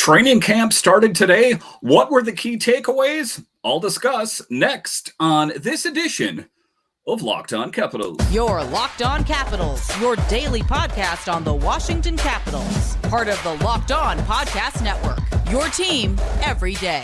Training camp started today. What were the key takeaways? I'll discuss next on this edition of Locked On Capitals. Your Locked On Capitals, your daily podcast on the Washington Capitals. Part of the Locked On Podcast Network, your team every day.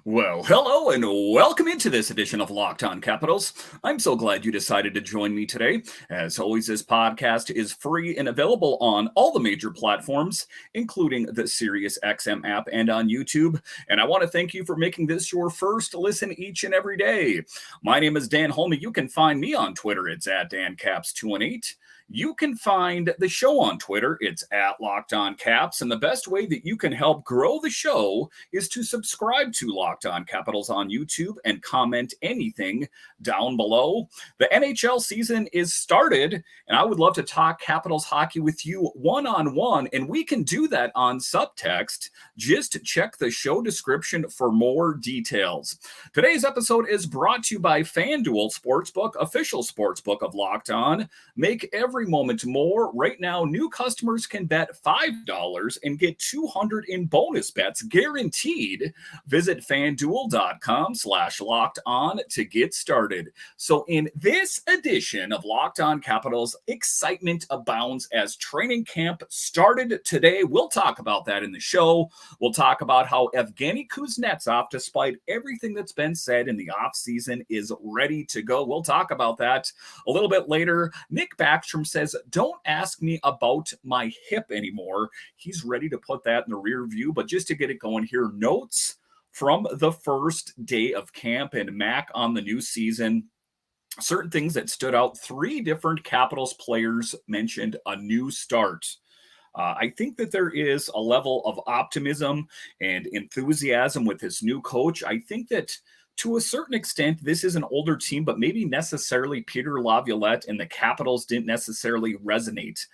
Well, hello and welcome into this edition of Locked On Capitals. I'm so glad you decided to join me today. As always, this podcast is free and available on all the major platforms, including the SiriusXM app and on YouTube. And I want to thank you for making this your first listen each and every day. My name is Dan Holme. You can find me on Twitter. It's at DanCaps218. You can find the show on Twitter. It's at Locked On Caps. And the best way that you can help grow the show is to subscribe to Locked On Capitals on YouTube and comment anything down below. The NHL season is started, and I would love to talk Capitals hockey with you one-on-one, and we can do that on subtext. Just check the show description for more details. Today's episode is brought to you by FanDuel Sportsbook, official sportsbook of Locked On. Make every moment more. Right now, new customers can bet $5 and get $200 in bonus bets guaranteed. Visit FanDuel.com/locked on to get started. So in this edition of Locked On Capitals, excitement abounds as training camp started today. We'll talk about that in the show. We'll talk about how Evgeny Kuznetsov, despite everything that's been said in the offseason, is ready to go. We'll talk about that a little bit later. Nick Backstrom says, don't ask me about my hip anymore. He's ready to put that in the rear view. But just to get it going here, notes from the first day of camp and Mac on the new season. Certain things that stood out. 3 different Capitals players mentioned a new start. I think that there is a level of optimism and enthusiasm with this new coach. I think that to a certain extent, this is an older team, but maybe necessarily Peter Laviolette and the Capitals didn't necessarily resonate.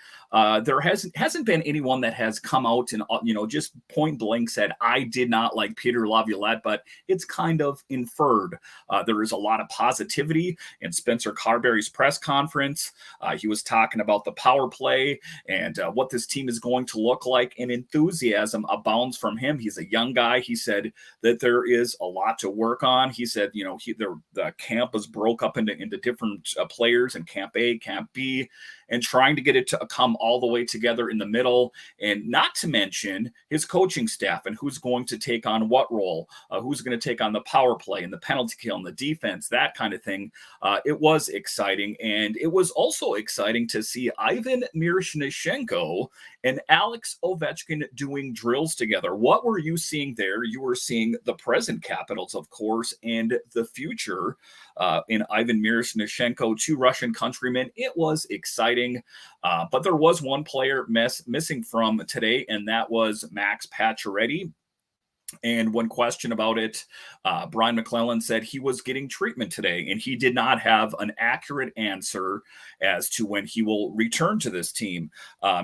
There hasn't been anyone that has come out and just point blank said, I did not like Peter Laviolette, but it's kind of inferred. There is a lot of positivity in Spencer Carbery's press conference. He was talking about the power play and what this team is going to look like, and enthusiasm abounds from him. He's a young guy. He said that there is a lot to work on. He said, the camp was broke up into different players in Camp A, Camp B, and trying to get it to come all the way together in the middle, and not to mention his coaching staff and who's going to take on what role, who's going to take on the power play and the penalty kill and the defense, that kind of thing. It was exciting, and it was also exciting to see Ivan Miroshnichenko and Alex Ovechkin doing drills together. What were you seeing there? You were seeing the present Capitals, of course, and the future in Ivan Miroshnichenko, 2 Russian countrymen. It was exciting, but there was one player missing from today, and that was Max Pacioretty. And when questioned about it, Brian Maclellan said he was getting treatment today, and he did not have an accurate answer as to when he will return to this team.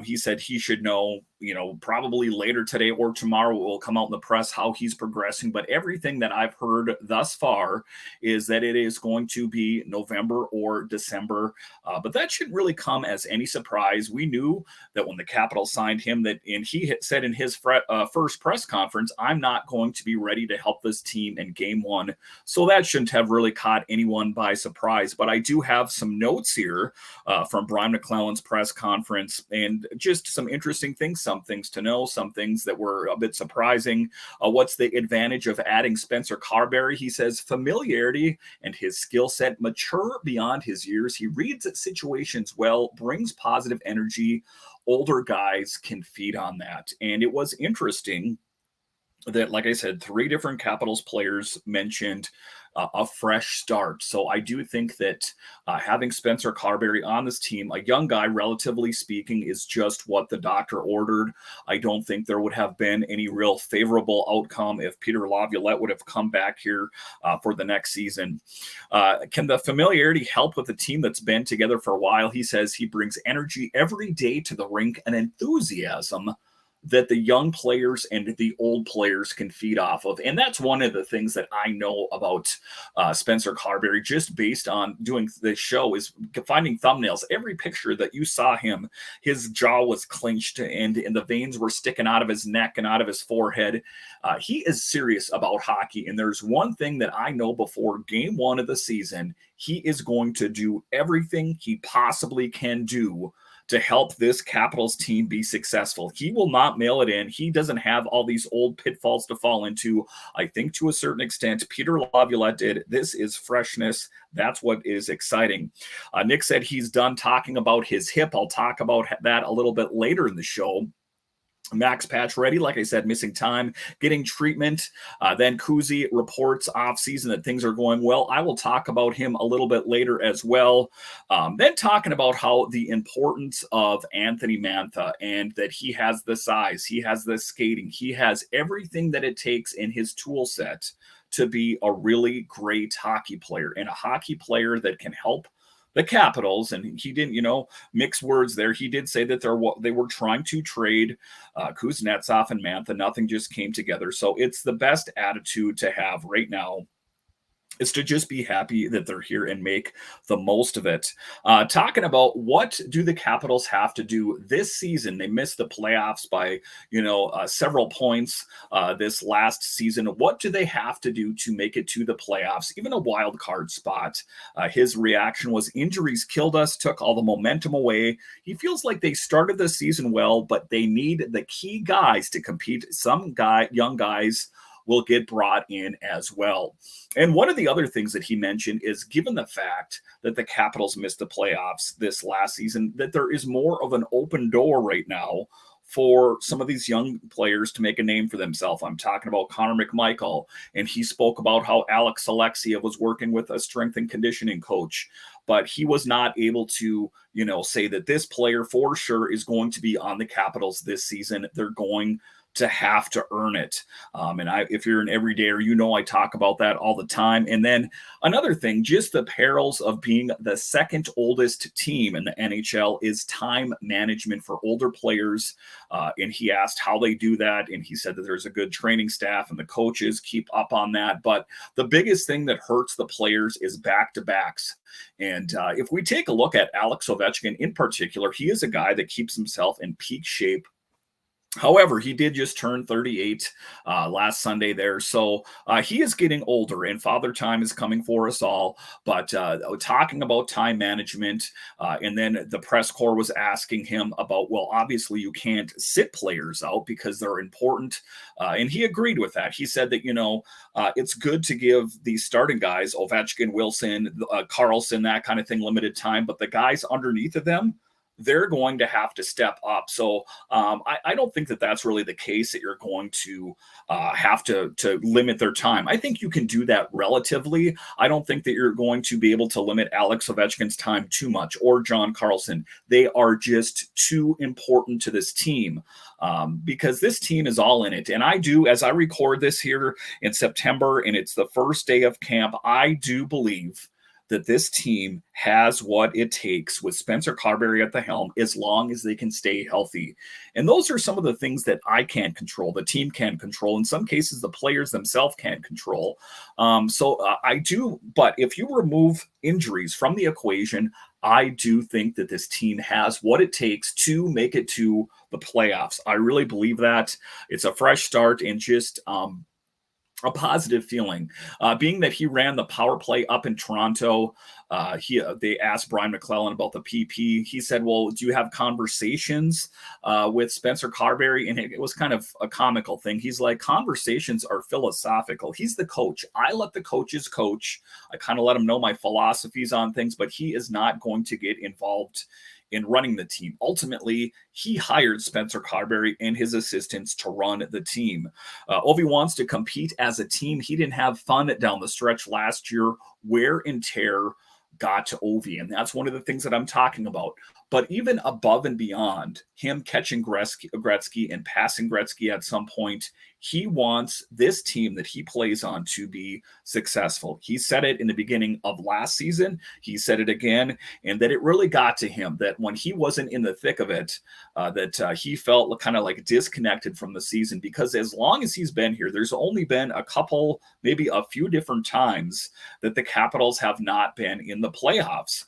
He said he should know, probably later today or tomorrow will come out in the press how he's progressing. But everything that I've heard thus far is that it is going to be November or December. But that shouldn't really come as any surprise. We knew that when the Capitals signed him, and he had said in his first press conference, I'm not going to be ready to help this team in game 1. So that shouldn't have really caught anyone by surprise. But I do have some notes here from Brian McClellan's press conference, and just some interesting things, some things to know, some things that were a bit surprising. What's the advantage of adding Spencer Carbery? He says familiarity and his skill set, mature beyond his years. He reads situations well, brings positive energy. Older guys can feed on that. And it was interesting that, like I said, 3 different Capitals players mentioned a fresh start. So I do think that having Spencer Carbery on this team, a young guy, relatively speaking, is just what the doctor ordered. I don't think there would have been any real favorable outcome if Peter Laviolette would have come back here for the next season. Can the familiarity help with a team that's been together for a while? He says he brings energy every day to the rink and enthusiasm that the young players and the old players can feed off of. And that's one of the things that I know about Spencer Carbery, just based on doing this show, is finding thumbnails. Every picture that you saw him, his jaw was clenched and the veins were sticking out of his neck and out of his forehead. He is serious about hockey. And there's one thing that I know: before game one of the season, he is going to do everything he possibly can do to help this Capitals team be successful. He will not mail it in. He doesn't have all these old pitfalls to fall into. I think to a certain extent, Peter Laviolette did. This is freshness. That's what is exciting. Nick said he's done talking about his hip. I'll talk about that a little bit later in the show. Max Pacioretty, like I said, missing time, getting treatment. Then Kuzi reports off season that things are going well. I will talk about him a little bit later as well. Then talking about how the importance of Anthony Mantha, and that he has the size, he has the skating, he has everything that it takes in his tool set to be a really great hockey player, and a hockey player that can help the Capitals. And he didn't, mix words there. He did say that they were trying to trade Kuznetsov and Mantha. Nothing just came together. So it's the best attitude to have right now, is to just be happy that they're here and make the most of it. Talking about what do the Capitals have to do this season. They missed the playoffs by, several points this last season. What do they have to do to make it to the playoffs, even a wild card spot? His reaction was, injuries killed us, took all the momentum away. He feels like they started the season well, but they need the key guys to compete. Young guys will get brought in as well. And one of the other things that he mentioned is, given the fact that the Capitals missed the playoffs this last season, that there is more of an open door right now for some of these young players to make a name for themselves. I'm talking about Connor McMichael, and he spoke about how Alex Alexiev was working with a strength and conditioning coach, but he was not able to, say that this player for sure is going to be on the Capitals this season. They're going to have to earn it. If you're an everydayer, I talk about that all the time. And then another thing, just the perils of being the second oldest team in the NHL is time management for older players. And he asked how they do that. And he said that there's a good training staff and the coaches keep up on that. But the biggest thing that hurts the players is back-to-backs. And if we take a look at Alex Ovechkin in particular, he is a guy that keeps himself in peak shape. However, he did just turn 38 last Sunday there. So he is getting older, and father time is coming for us all. But talking about time management, and then the press corps was asking him about, well, obviously you can't sit players out because they're important. And he agreed with that. He said that, it's good to give these starting guys, Ovechkin, Wilson, Carlson, that kind of thing, limited time. But the guys underneath of them, they're going to have to step up. So I don't think that that's really the case, that you're going to have to limit their time. I think you can do that relatively. I don't think that you're going to be able to limit Alex Ovechkin's time too much, or John Carlson. They are just too important to this team, because this team is all in it. And as I record this here in September, and it's the first day of camp, I do believe that this team has what it takes with Spencer Carbery at the helm, as long as they can stay healthy. And those are some of the things that I can't control, the team can't control. In some cases, the players themselves can't control. I do, but if you remove injuries from the equation, I do think that this team has what it takes to make it to the playoffs. I really believe that. It's a fresh start, and just a positive feeling. Being that he ran the power play up in Toronto, they asked Brian Maclellan about the PP. He said, well, do you have conversations with Spencer Carbery? And it was kind of a comical thing. He's like, conversations are philosophical. He's the coach. I let the coaches coach. I kind of let him know my philosophies on things, but he is not going to get involved in running the team. Ultimately, he hired Spencer Carbery and his assistants to run the team. Ovi wants to compete as a team. He didn't have fun down the stretch last year. Wear and tear got to Ovi, and that's one of the things that I'm talking about. But even above and beyond him catching Gretzky and passing Gretzky at some point, He wants this team that he plays on to be successful. He said it in the beginning of last season. He said it again, and that it really got to him that when he wasn't in the thick of it, that he felt kind of like disconnected from the season, because as long as he's been here, there's only been a couple, maybe a few different times that the Capitals have not been in the playoffs.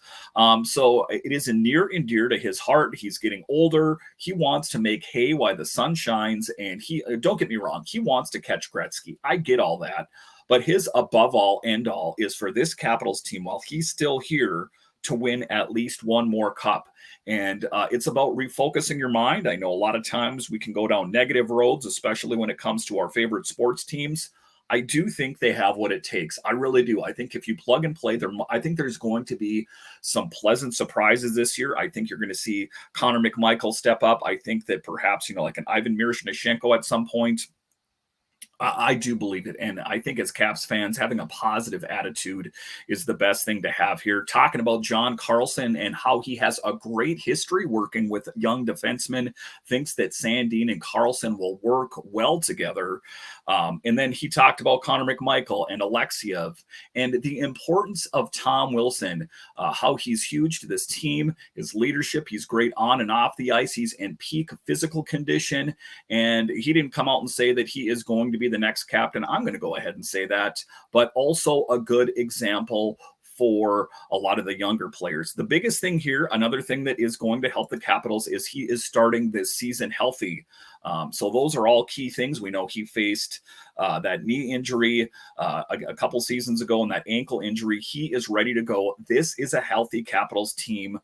So it is near and dear to his heart. He's getting older. He wants to make hay while the sun shines. And he, don't get me wrong, he wants to catch Gretzky. I get all that. But his above all, end all is for this Capitals team, while he's still here, to win at least one more cup. And it's about refocusing your mind. I know a lot of times we can go down negative roads, especially when it comes to our favorite sports teams. I do think they have what it takes. I really do. I think if you plug and play, I think there's going to be some pleasant surprises this year. I think you're going to see Connor McMichael step up. I think that perhaps, like an Ivan Miroshnichenko at some point. I do believe it. And I think as Caps fans, having a positive attitude is the best thing to have here. Talking about John Carlson and how he has a great history working with young defensemen, thinks that Sandin and Carlson will work well together. And then he talked about Connor McMichael and Alexiev and the importance of Tom Wilson, how he's huge to this team, his leadership. He's great on and off the ice. He's in peak physical condition. And he didn't come out and say that he is going to be the next captain. I'm going to go ahead and say that, but also a good example for a lot of the younger players. The biggest thing here, another thing that is going to help the Capitals, is he is starting this season healthy. So those are all key things. We know he faced that knee injury a couple seasons ago and that ankle injury. He is ready to go. This is a healthy Capitals team.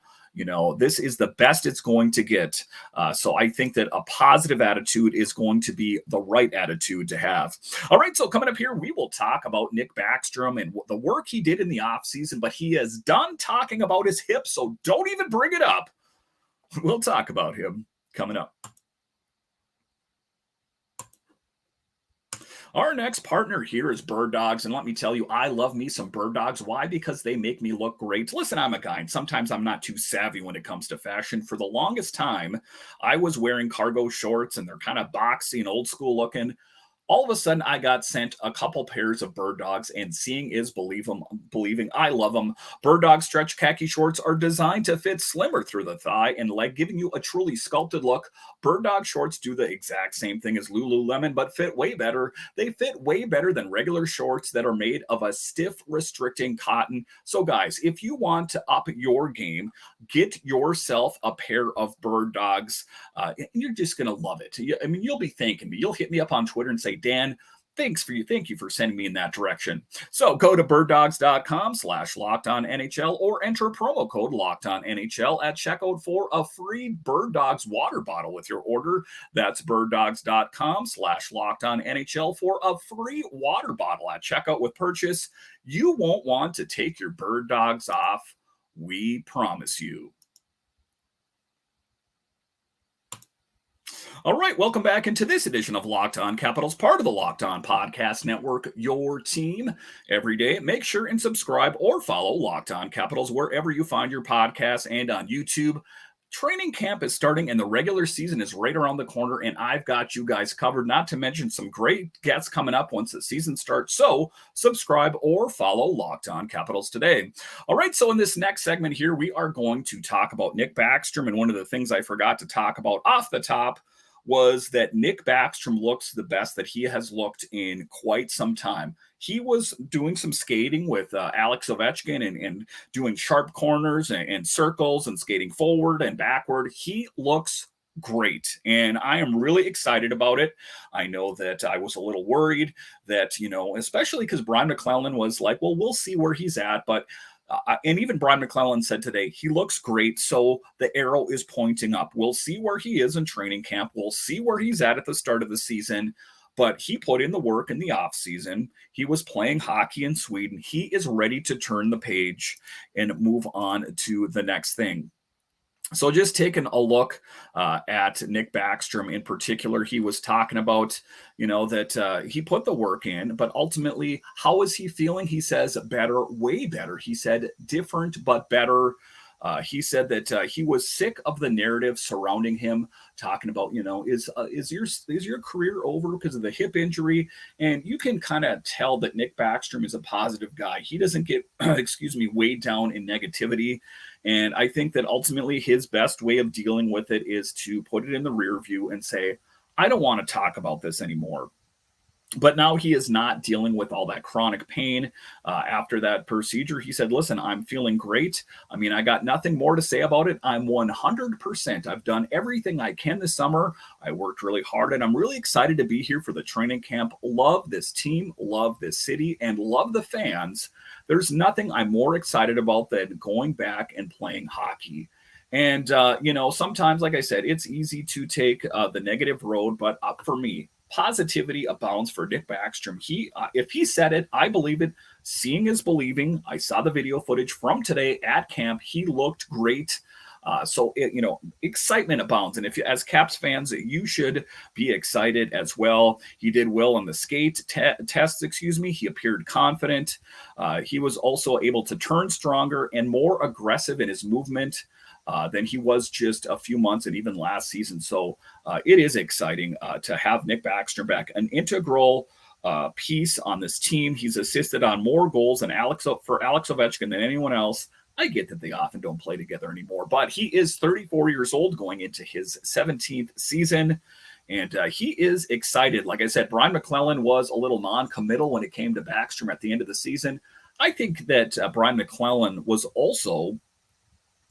This is the best it's going to get. So I think that a positive attitude is going to be the right attitude to have. All right, so coming up here, we will talk about Nick Backstrom and the work he did in the offseason, but he is done talking about his hip, so don't even bring it up. We'll talk about him coming up. Our next partner here is Bird Dogs, and let me tell you, I love me some Bird Dogs. Why? Because they make me look great. Listen, I'm a guy, and sometimes I'm not too savvy when it comes to fashion. For the longest time, I was wearing cargo shorts, and they're kind of boxy and old school looking. All of a sudden, I got sent a couple pairs of Bird Dogs, and seeing is believing. I love them. Bird Dog stretch khaki shorts are designed to fit slimmer through the thigh and leg, giving you a truly sculpted look. Bird Dog shorts do the exact same thing as Lululemon, but fit way better. They fit way better than regular shorts that are made of a stiff, restricting cotton. So, guys, if you want to up your game, get yourself a pair of Bird Dogs. You're just going to love it. I mean, you'll be thanking me. You'll hit me up on Twitter and say, Dan, thank you for sending me in that direction. So go to birddogs.com/LockedOnNHL or enter promo code LockedOnNHL at checkout for a free Bird Dogs water bottle with your order. That's birddogs.com/LockedOnNHL for a free water bottle at checkout with purchase. You won't want to take your Bird Dogs off. We promise you. All right, welcome back into this edition of Locked On Capitals, part of the Locked On Podcast Network, your team every day. Make sure and subscribe or follow Locked On Capitals wherever you find your podcasts and on YouTube. Training camp is starting and the regular season is right around the corner, and I've got you guys covered, not to mention some great guests coming up once the season starts. So subscribe or follow Locked On Capitals today. All right, so in this next segment here, we are going to talk about Nick Backstrom, and one of the things I forgot to talk about off the top was that Nick Backstrom looks the best that he has looked in quite some time. He was doing some skating with Alex Ovechkin and doing sharp corners and circles and skating forward and backward. He looks great, and I am really excited about it. I know that I was a little worried that, especially because Brian Maclellan was like, well, we'll see where he's at, but and even Brian Maclellan said today, he looks great, so the arrow is pointing up. We'll see where he is in training camp. We'll see where he's at the start of the season, but he put in the work in the offseason. He was playing hockey in Sweden. He is ready to turn the page and move on to the next thing. So just taking a look at Nick Backstrom in particular, he was talking about, that he put the work in, but ultimately, how is he feeling? He says better, way better. He said different, but better. He said that he was sick of the narrative surrounding him, talking about, is your career over because of the hip injury? And you can kind of tell that Nick Backstrom is a positive guy. He doesn't get, weighed down in negativity. And I think that ultimately his best way of dealing with it is to put it in the rear view and say, I don't want to talk about this anymore. But now he is not dealing with all that chronic pain after that procedure. He said, listen, I'm feeling great. I mean, I got nothing more to say about it. I'm 100%. I've done everything I can this summer. I worked really hard, and I'm really excited to be here for the training camp. Love this team, love this city, and love the fans. There's nothing I'm more excited about than going back and playing hockey. And, sometimes, like I said, it's easy to take the negative road, but for me, positivity abounds for Nick Backstrom. If he said it, I believe it. Seeing is believing. I saw the video footage from today at camp. He looked great. Excitement abounds. And if you, as Caps fans, you should be excited as well. He did well on the skate tests, He appeared confident. He was also able to turn stronger and more aggressive in his movement than he was just a few months and even last season. So it is exciting to have Nick Backstrom back, an integral piece on this team. He's assisted on more goals for Alex Ovechkin than anyone else. I get that they often don't play together anymore, but he is 34 years old going into his 17th season. And he is excited. Like I said, Brian Maclellan was a little non-committal when it came to Backstrom at the end of the season. I think that Brian Maclellan was also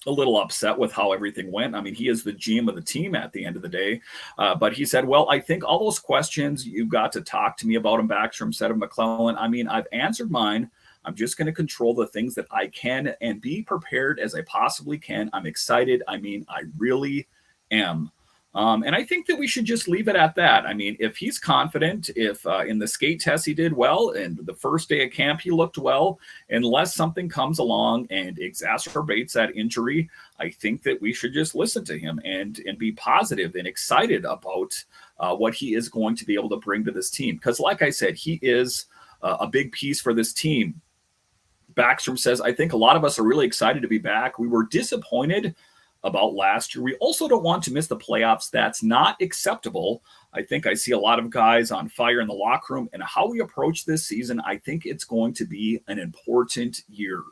a little upset with how everything went. I mean, he is the GM of the team at the end of the day. But he said, well, I think all those questions you got to talk to me about him, Backstrom said of Maclellan. I mean, I've answered mine. I'm just going to control the things that I can and be prepared as I possibly can. I'm excited. I mean, I really am. And I think that we should just leave it at that. I mean, if he's confident, if in the skate test he did well, and the first day of camp he looked well, unless something comes along and exacerbates that injury, I think that we should just listen to him and be positive and excited about what he is going to be able to bring to this team. Because like I said, he is a big piece for this team. Backstrom says, I think a lot of us are really excited to be back. We were disappointed about last year. We also don't want to miss the playoffs. That's not acceptable. I think I see a lot of guys on fire in the locker room, and how we approach this season, I think it's going to be an important year.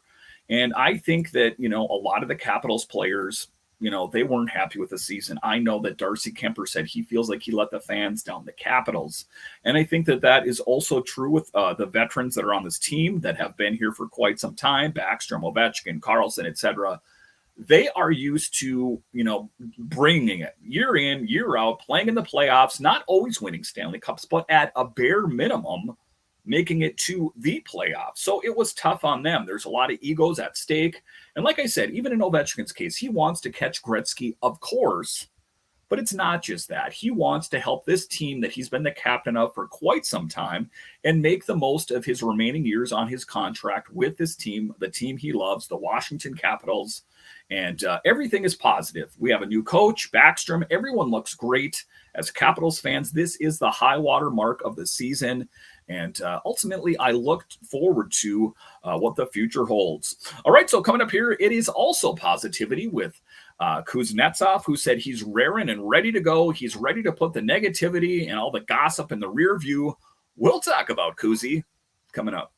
And I think that, a lot of the Capitals players, they weren't happy with the season. I know that Darcy Kemper said he feels like he let the fans down, the Capitals. And I think that that is also true with the veterans that are on this team that have been here for quite some time, Backstrom, Ovechkin, Carlson, etc. They are used to, bringing it year in, year out, playing in the playoffs, not always winning Stanley Cups, but at a bare minimum, making it to the playoffs. So it was tough on them. There's a lot of egos at stake. And like I said, even in Ovechkin's case, he wants to catch Gretzky, of course, but it's not just that. He wants to help this team that he's been the captain of for quite some time and make the most of his remaining years on his contract with this team, the team he loves, the Washington Capitals. And everything is positive. We have a new coach, Backstrom. Everyone looks great. As Capitals fans, this is the high water mark of the season. And ultimately, I looked forward to what the future holds. All right, so coming up here, it is also positivity with Kuznetsov, who said he's raring and ready to go. He's ready to put the negativity and all the gossip in the rear view. We'll talk about Kuzi coming up.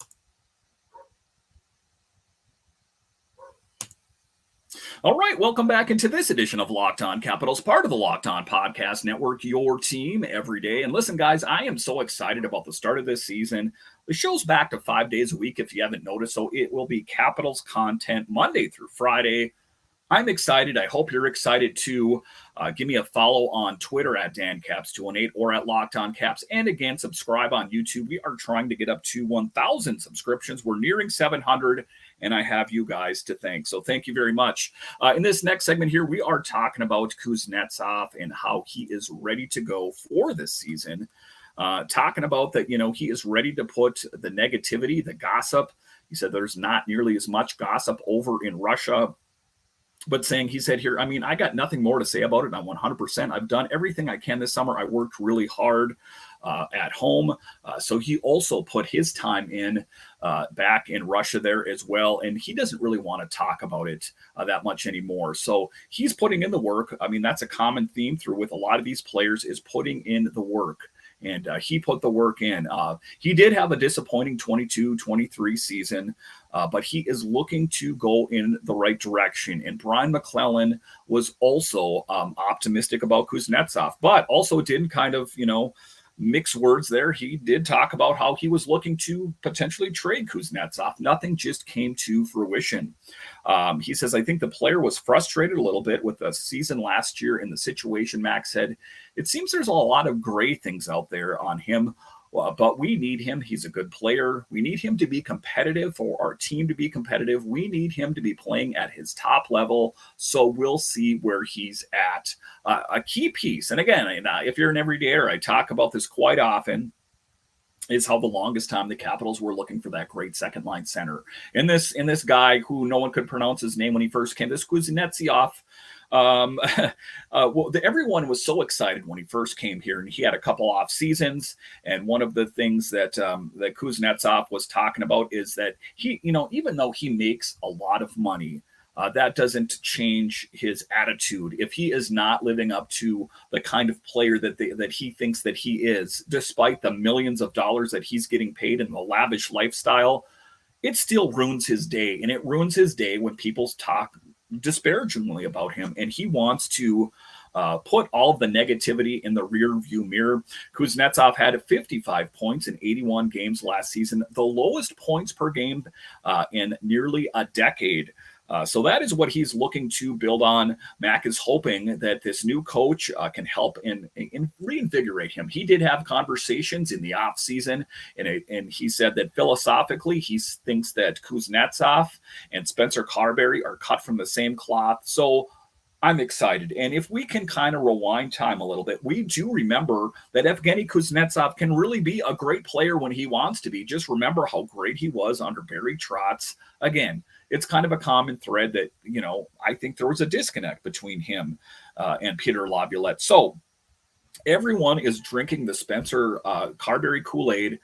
All right, welcome back into this edition of Locked On Capitals, part of the Locked On Podcast Network, your team every day. And listen, guys, I am so excited about the start of this season. The show's back to 5 days a week, if you haven't noticed, so it will be Capitals content Monday through Friday. I'm excited. I hope you're excited too. Give me a follow on Twitter at DanCaps218 or at Locked On Caps. And again, subscribe on YouTube. We are trying to get up to 1,000 subscriptions. We're nearing 700, and I have you guys to thank. So thank you very much. In this next segment here, we are talking about Kuznetsov and how he is ready to go for this season. Talking about that, he is ready to put the negativity, the gossip. He said there's not nearly as much gossip over in Russia but saying, he said here, I mean, I got nothing more to say about it. I'm 100%. I've done everything I can this summer. I worked really hard at home. So he also put his time in back in Russia there as well. And he doesn't really want to talk about it that much anymore. So he's putting in the work. I mean, that's a common theme through with a lot of these players, is putting in the work. And he put the work in. He did have a disappointing 22-23 season, but he is looking to go in the right direction. And Brian Maclellan was also optimistic about Kuznetsov, but also did kind of, mix words there. He did talk about how he was looking to potentially trade Kuznetsov. Nothing just came to fruition. He says, I think the player was frustrated a little bit with the season last year and the situation. Max said, it seems there's a lot of gray things out there on him. But we need him. He's a good player. We need him to be competitive, for our team to be competitive. We need him to be playing at his top level. So we'll see where he's at. A key piece, and again, if you're an everydayer, I talk about this quite often, is how the longest time the Capitals were looking for that great second line center. In this guy who no one could pronounce his name when he first came, this Kuznetsov. Everyone was so excited when he first came here, and he had a couple off seasons. And one of the things that that Kuznetsov was talking about is that he, even though he makes a lot of money, that doesn't change his attitude. If he is not living up to the kind of player that he thinks that he is, despite the millions of dollars that he's getting paid in the lavish lifestyle, it still ruins his day. And it ruins his day when people talk disparagingly about him, and he wants to put all of the negativity in the rear view mirror. Kuznetsov had 55 points in 81 games last season, the lowest points per game in nearly a decade. So that is what he's looking to build on. Mac is hoping that this new coach can help in reinvigorate him. He did have conversations in the off season, and he said that philosophically he thinks that Kuznetsov and Spencer Carbery are cut from the same cloth. So I'm excited. And if we can kind of rewind time a little bit, we do remember that Evgeny Kuznetsov can really be a great player when he wants to be. Just remember how great he was under Barry Trotz. Again, it's kind of a common thread that, I think there was a disconnect between him and Peter Laviolette. So everyone is drinking the Spencer Carbery Kool-Aid.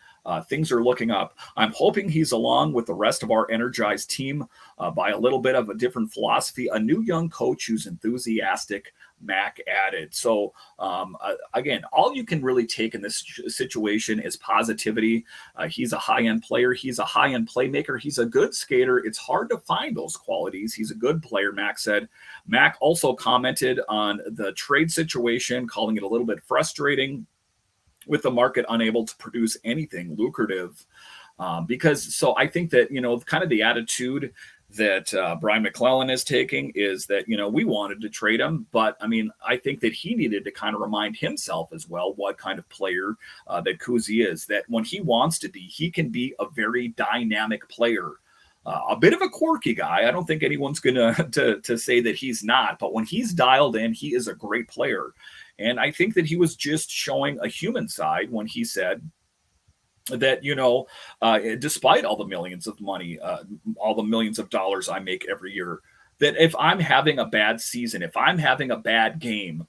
Things are looking up. I'm hoping he's along with the rest of our energized team by a little bit of a different philosophy, a new young coach who's enthusiastic, Mac added. So again, all you can really take in this situation is positivity. He's a high-end player. He's a high-end playmaker. He's a good skater. It's hard to find those qualities. He's a good player, Mac said. Mac also commented on the trade situation, calling it a little bit frustrating, with the market unable to produce anything lucrative. So I think that, kind of the attitude that Brian Maclellan is taking is that, we wanted to trade him, but I think that he needed to kind of remind himself as well what kind of player that Kuzi is, that when he wants to be, he can be a very dynamic player. A bit of a quirky guy. I don't think anyone's going to say that he's not, but when he's dialed in, he is a great player. And I think that he was just showing a human side when he said that, despite all the millions of money, all the millions of dollars I make every year, that if I'm having a bad season, if I'm having a bad game,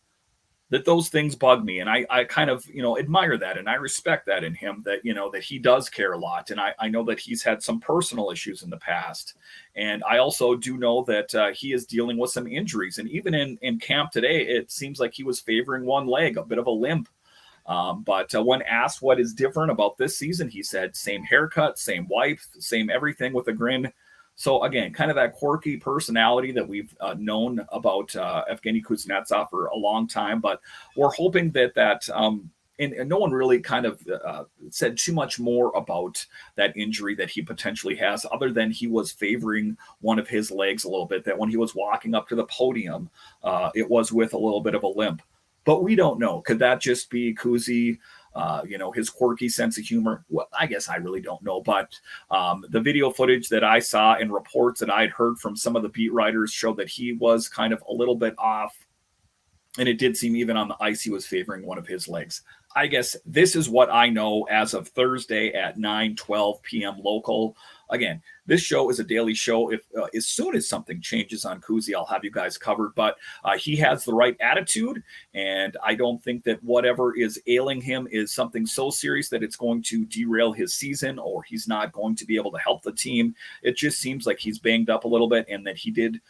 that those things bug me. And I kind of, admire that. And I respect that in him, that, that he does care a lot. And I know that he's had some personal issues in the past. And I also do know that he is dealing with some injuries. And even in camp today, it seems like he was favoring one leg, a bit of a limp. But when asked what is different about this season, he said, same haircut, same wife, same everything, with a grin. So again, kind of that quirky personality that we've known about Evgeny Kuznetsov for a long time, but we're hoping that and no one really kind of said too much more about that injury that he potentially has, other than he was favoring one of his legs a little bit, that when he was walking up to the podium, it was with a little bit of a limp. But we don't know. Could that just be Kuzi? His quirky sense of humor? Well, I guess I really don't know. But the video footage that I saw and reports that I had heard from some of the beat writers showed that he was kind of a little bit off. And it did seem even on the ice he was favoring one of his legs. I guess this is what I know as of Thursday at 9:12 p.m. local. again, this show is a daily show. If as soon as something changes on Kuzi, I'll have you guys covered. But he has the right attitude, and I don't think that whatever is ailing him is something so serious that it's going to derail his season or he's not going to be able to help the team. It just seems like he's banged up a little bit, and that he did,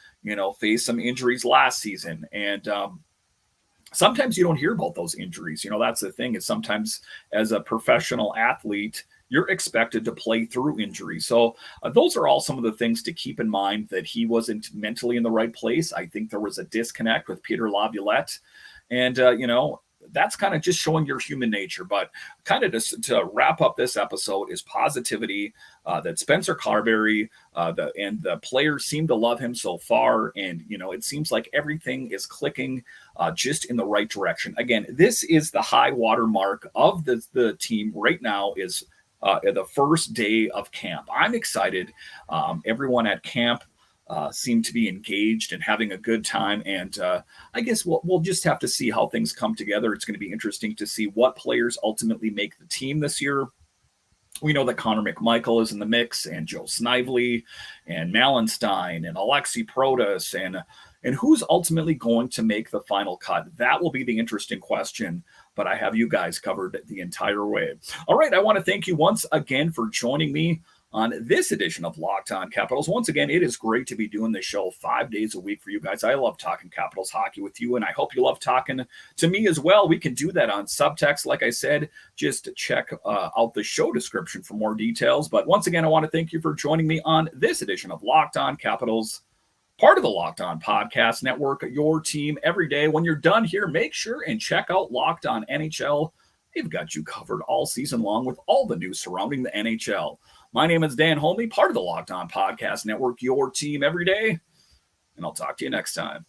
face some injuries last season. And sometimes you don't hear about those injuries. That's the thing, is sometimes as a professional athlete, you're expected to play through injury. So those are all some of the things to keep in mind, that he wasn't mentally in the right place. I think there was a disconnect with Peter Laviolette. And, that's kind of just showing your human nature. But kind of just to wrap up this episode is positivity, that Spencer Carbery and the players seem to love him so far. And, it seems like everything is clicking just in the right direction. Again, this is the high water mark of the team right now, is the first day of camp. I'm excited. Everyone at camp seem to be engaged and having a good time. And I guess we'll just have to see how things come together. It's going to be interesting to see what players ultimately make the team this year. We know that Connor McMichael is in the mix, and Joe Snively and Mallenstein and Alexi Protas, and who's ultimately going to make the final cut. That will be the interesting question, but I have you guys covered the entire way. All right, I want to thank you once again for joining me on this edition of Locked On Capitals. Once again, it is great to be doing this show 5 days a week for you guys. I love talking Capitals hockey with you, and I hope you love talking to me as well. We can do that on subtext. Like I said, just check out the show description for more details. But once again, I want to thank you for joining me on this edition of Locked On Capitals, part of the Locked On Podcast Network, your team every day. When you're done here, make sure and check out Locked On NHL. They've got you covered all season long with all the news surrounding the NHL. My name is Dan Holme, part of the Locked On Podcast Network, your team every day, and I'll talk to you next time.